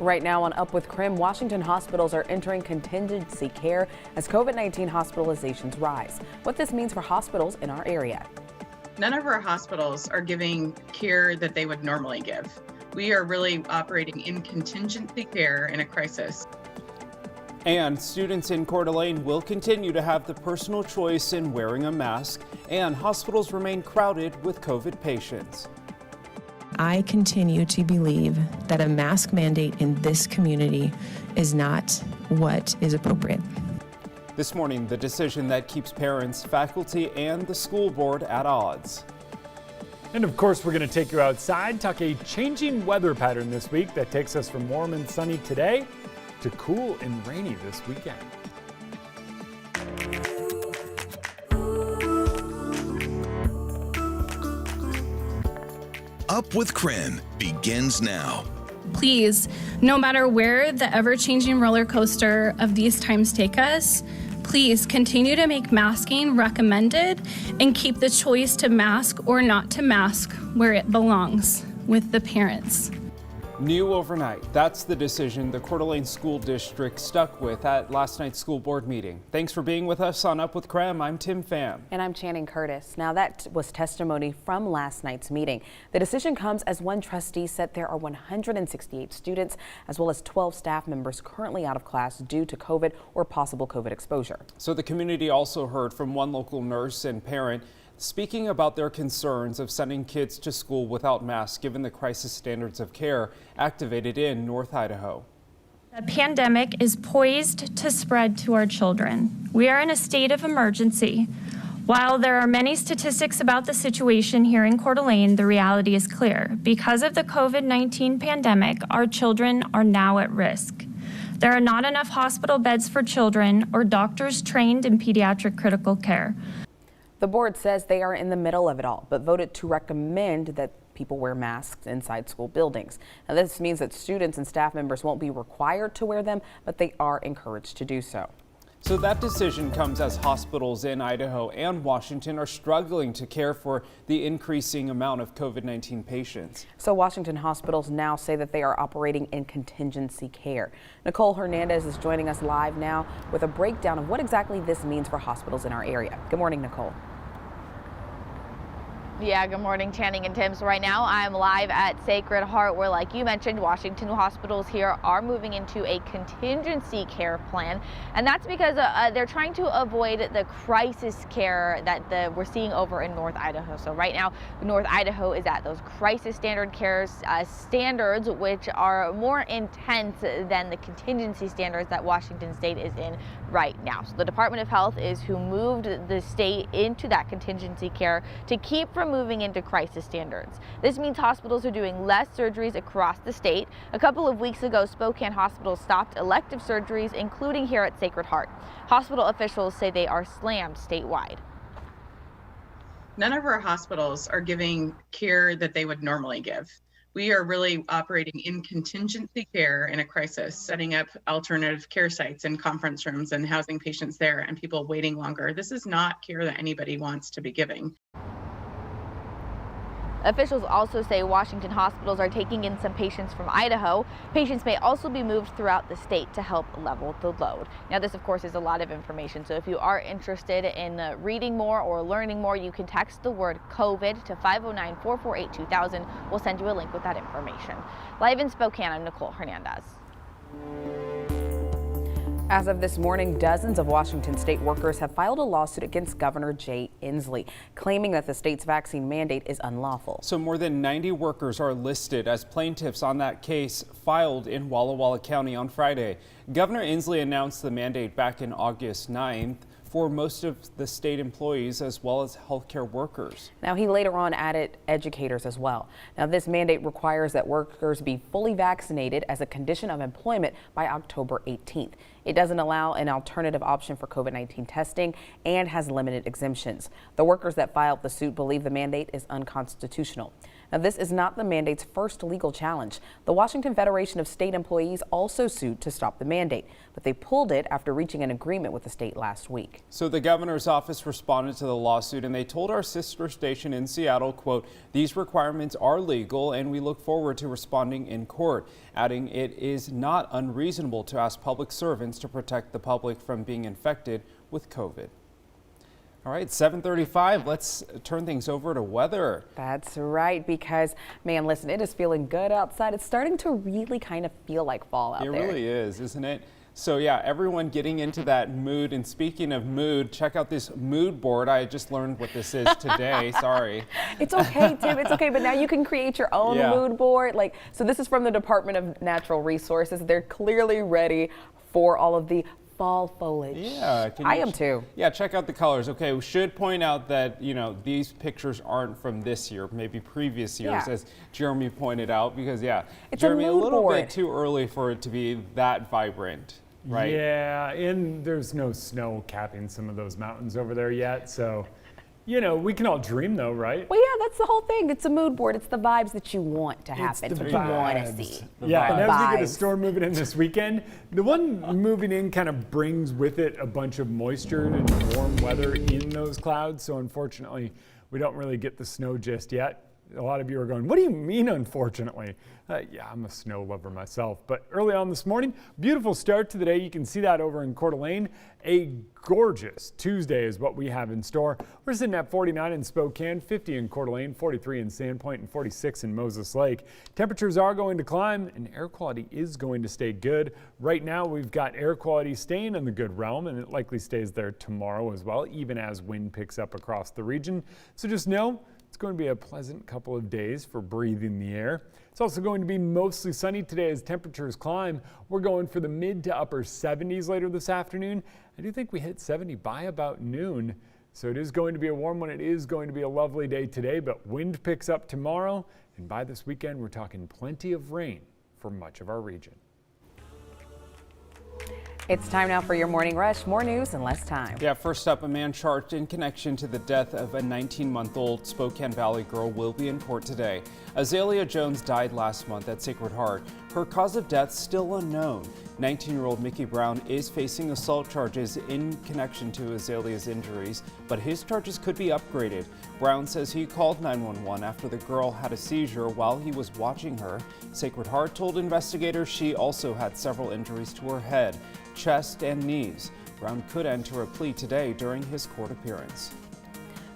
Right now on Up with KREM, Washington hospitals are entering contingency care as COVID-19 hospitalizations rise. What this means for hospitals in our area. None of our hospitals are giving care that they would normally give. We are really operating in contingency care in a crisis. And students in Coeur d'Alene will continue to have the personal choice in wearing a mask, and hospitals remain crowded with COVID patients. I continue to believe that a mask mandate in this community is not what is appropriate. This morning, the decision that keeps parents, faculty, and the school board at odds. And of course, we're going to take you outside, talk a changing weather pattern this week that takes us from warm and sunny today to cool and rainy this weekend. Up with KREM begins now. Please, no matter where the ever-changing roller coaster of these times take us, please continue to make masking recommended and keep the choice to mask or not to mask where it belongs, with the parents. New overnight. That's the decision the Coeur d'Alene School District stuck with at last night's school board meeting. Thanks for being with us on Up with KREM. I'm Tim Pham. And I'm Channing Curtis. Now that was testimony from last night's meeting. The decision comes as one trustee said there are 168 students as well as 12 staff members currently out of class due to COVID or possible COVID exposure. So the community also heard from one local nurse and parent speaking about their concerns of sending kids to school without masks given the crisis standards of care activated in North Idaho. The pandemic is poised to spread to our children. We are in a state of emergency. While there are many statistics about the situation here in Coeur d'Alene, the reality is clear. Because of the COVID-19 pandemic, our children are now at risk. There are not enough hospital beds for children or doctors trained in pediatric critical care. The board says they are in the middle of it all, but voted to recommend that people wear masks inside school buildings. Now, this means that students and staff members won't be required to wear them, but they are encouraged to do so. So that decision comes as hospitals in Idaho and Washington are struggling to care for the increasing amount of COVID-19 patients. So Washington hospitals now say that they are operating in contingency care. Nicole Hernandez is joining us live now with a breakdown of what exactly this means for hospitals in our area. Good morning, Nicole. Yeah, good morning, Channing and Tim. So right now I'm live at Sacred Heart, where, like you mentioned, Washington hospitals here are moving into a contingency care plan. And that's because they're trying to avoid the crisis care that we're seeing over in North Idaho. So right now, North Idaho is at those crisis standard care standards, which are more intense than the contingency standards that Washington State is in right now. So the Department of Health is who moved the state into that contingency care to keep from moving into crisis standards. This means hospitals are doing less surgeries across the state. A couple of weeks ago, Spokane Hospital stopped elective surgeries, including here at Sacred Heart. Hospital officials say they are slammed statewide. None of our hospitals are giving care that they would normally give. We are really operating in contingency care in a crisis, setting up alternative care sites and conference rooms and housing patients there and people waiting longer. This is not care that anybody wants to be giving. Officials also say Washington hospitals are taking in some patients from Idaho. Patients may also be moved throughout the state to help level the load. Now, this, of course, is a lot of information, so if you are interested in reading more or learning more, you can text the word COVID to 509-448-2000. We'll send you a link with that information. Live in Spokane, I'm Nicole Hernandez. As of this morning, dozens of Washington state workers have filed a lawsuit against Governor Jay Inslee, claiming that the state's vaccine mandate is unlawful. So more than 90 workers are listed as plaintiffs on that case filed in Walla Walla County on Friday. Governor Inslee announced the mandate back in August 9th for most of the state employees as well as healthcare workers. Now, he later on added educators as well. Now, this mandate requires that workers be fully vaccinated as a condition of employment by October 18th. It doesn't allow an alternative option for COVID-19 testing and has limited exemptions. The workers that filed the suit believe the mandate is unconstitutional. Now, this is not the mandate's first legal challenge. The Washington Federation of State Employees also sued to stop the mandate, but they pulled it after reaching an agreement with the state last week. So the governor's office responded to the lawsuit, and they told our sister station in Seattle, quote, "These requirements are legal and we look forward to responding in court," adding it is not unreasonable to ask public servants to protect the public from being infected with COVID. All right, 7:35, let's turn things over to weather. That's right, because, man, listen, it is feeling good outside. It's starting to really kind of feel like fall out there. It really is, isn't it? So yeah, everyone getting into that mood. And speaking of mood, check out this mood board. I just learned what this is today. Sorry. It's okay, Tim. It's okay. But now you can create your own mood board. So this is from the Department of Natural Resources. They're clearly ready for all of the fall foliage. Yeah. I am too. Yeah, check out the colors. Okay, we should point out that, these pictures aren't from this year, maybe previous years, as Jeremy pointed out, because it's Jeremy, a little mood board. bit too early for it to be that vibrant, right? Yeah, and there's no snow capping some of those mountains over there yet, so we can all dream though, right? Well, yeah, that's the whole thing. It's a mood board. It's the vibes that you want to happen. It's what you want to see. Yeah, and as we get a vibes. storm moving in this weekend, the one moving in kind of brings with it a bunch of moisture and warm weather in those clouds. So unfortunately, we don't really get the snow just yet. A lot of you are going, what do you mean, unfortunately? Yeah, I'm a snow lover myself. But early on this morning, beautiful start to the day. You can see that over in Coeur d'Alene. A gorgeous Tuesday is what we have in store. We're sitting at 49 in Spokane, 50 in Coeur d'Alene, 43 in Sandpoint, and 46 in Moses Lake. Temperatures are going to climb, and air quality is going to stay good. Right now, we've got air quality staying in the good realm, and it likely stays there tomorrow as well, even as wind picks up across the region. So just know, it's going to be a pleasant couple of days for breathing the air. It's also going to be mostly sunny today as temperatures climb. We're going for the mid to upper 70s later this afternoon. I do think we hit 70 by about noon. So it is going to be a warm one. It is going to be a lovely day today, but wind picks up tomorrow. And by this weekend, we're talking plenty of rain for much of our region. It's time now for your morning rush. More news in less time. Yeah, first up, a man charged in connection to the death of a 19-month-old Spokane Valley girl will be in court today. Azalea Jones died last month at Sacred Heart. Her cause of death still unknown. 19-year-old Mickey Brown is facing assault charges in connection to Azalea's injuries, but his charges could be upgraded. Brown says he called 911 after the girl had a seizure while he was watching her. Sacred Heart told investigators she also had several injuries to her head, chest, and knees. Brown could enter a plea today during his court appearance.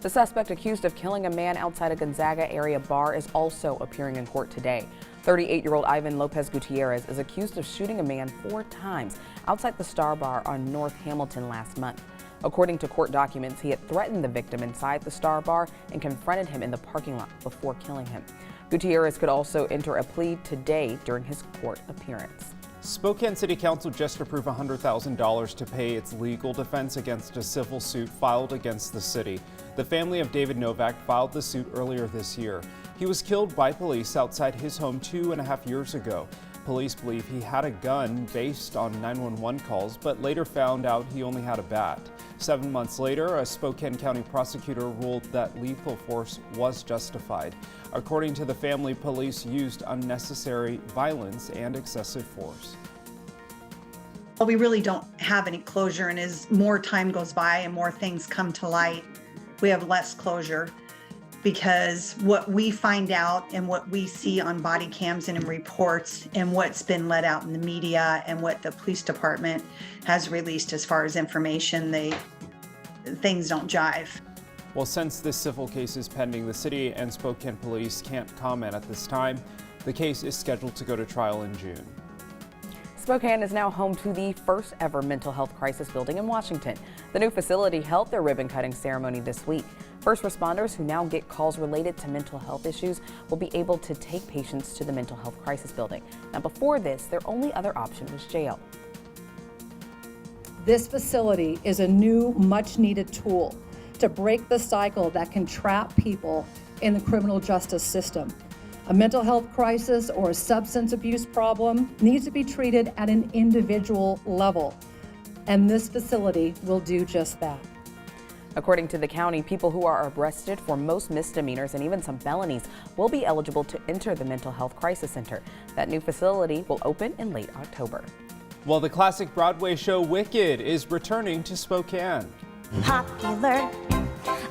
The suspect accused of killing a man outside a Gonzaga area bar is also appearing in court today. 38-year-old Ivan Lopez Gutierrez is accused of shooting a man 4 times outside the Star Bar on North Hamilton last month. According to court documents, he had threatened the victim inside the Star Bar and confronted him in the parking lot before killing him. Gutierrez could also enter a plea today during his court appearance. Spokane City Council just approved $100,000 to pay its legal defense against a civil suit filed against the city. The family of David Novak filed the suit earlier this year. He was killed by police outside his home 2.5 years ago. Police believe he had a gun based on 911 calls, but later found out he only had a bat. 7 months later, a Spokane County prosecutor ruled that lethal force was justified. According to the family, police used unnecessary violence and excessive force. Well, we really don't have any closure, and as more time goes by and more things come to light, we have less closure. Because what we find out and what we see on body cams and in reports and what's been let out in the media and what the police department has released as far as information, things don't jive. Well, since this civil case is pending, the city and Spokane police can't comment at this time. The case is scheduled to go to trial in June. Spokane is now home to the first ever mental health crisis building in Washington. The new facility held their ribbon cutting ceremony this week. First responders who now get calls related to mental health issues will be able to take patients to the mental health crisis building. Now, before this, their only other option was jail. This facility is a new, much-needed tool to break the cycle that can trap people in the criminal justice system. A mental health crisis or a substance abuse problem needs to be treated at an individual level, and this facility will do just that. According to the county, people who are arrested for most misdemeanors and even some felonies will be eligible to enter the Mental Health Crisis Center. That new facility will open in late October. Well, the classic Broadway show Wicked is returning to Spokane. Popular,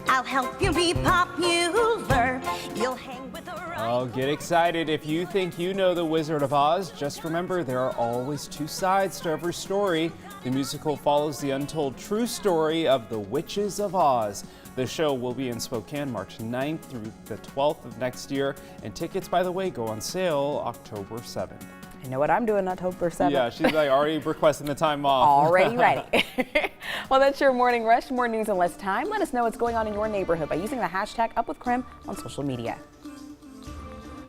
I'll help you be popular. You'll hang with a Oh, get excited if you think you know The Wizard of Oz. Just remember, there are always two sides to every story. The musical follows the untold true story of the Witches of Oz. The show will be in Spokane March 9th through the 12th of next year. And tickets, by the way, go on sale October 7th. You know what I'm doing October 7th? Yeah, she's like already requesting the time off. Already ready. Well, that's your Morning Rush. More news in less time. Let us know what's going on in your neighborhood by using the hashtag #UpWithKREM on social media.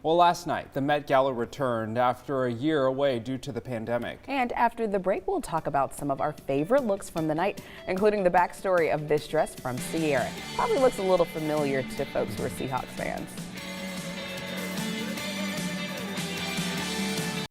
Well, last night, the Met Gala returned after a year away due to the pandemic. And after the break, we'll talk about some of our favorite looks from the night, including the backstory of this dress from Sierra. Probably looks a little familiar to folks who are Seahawks fans.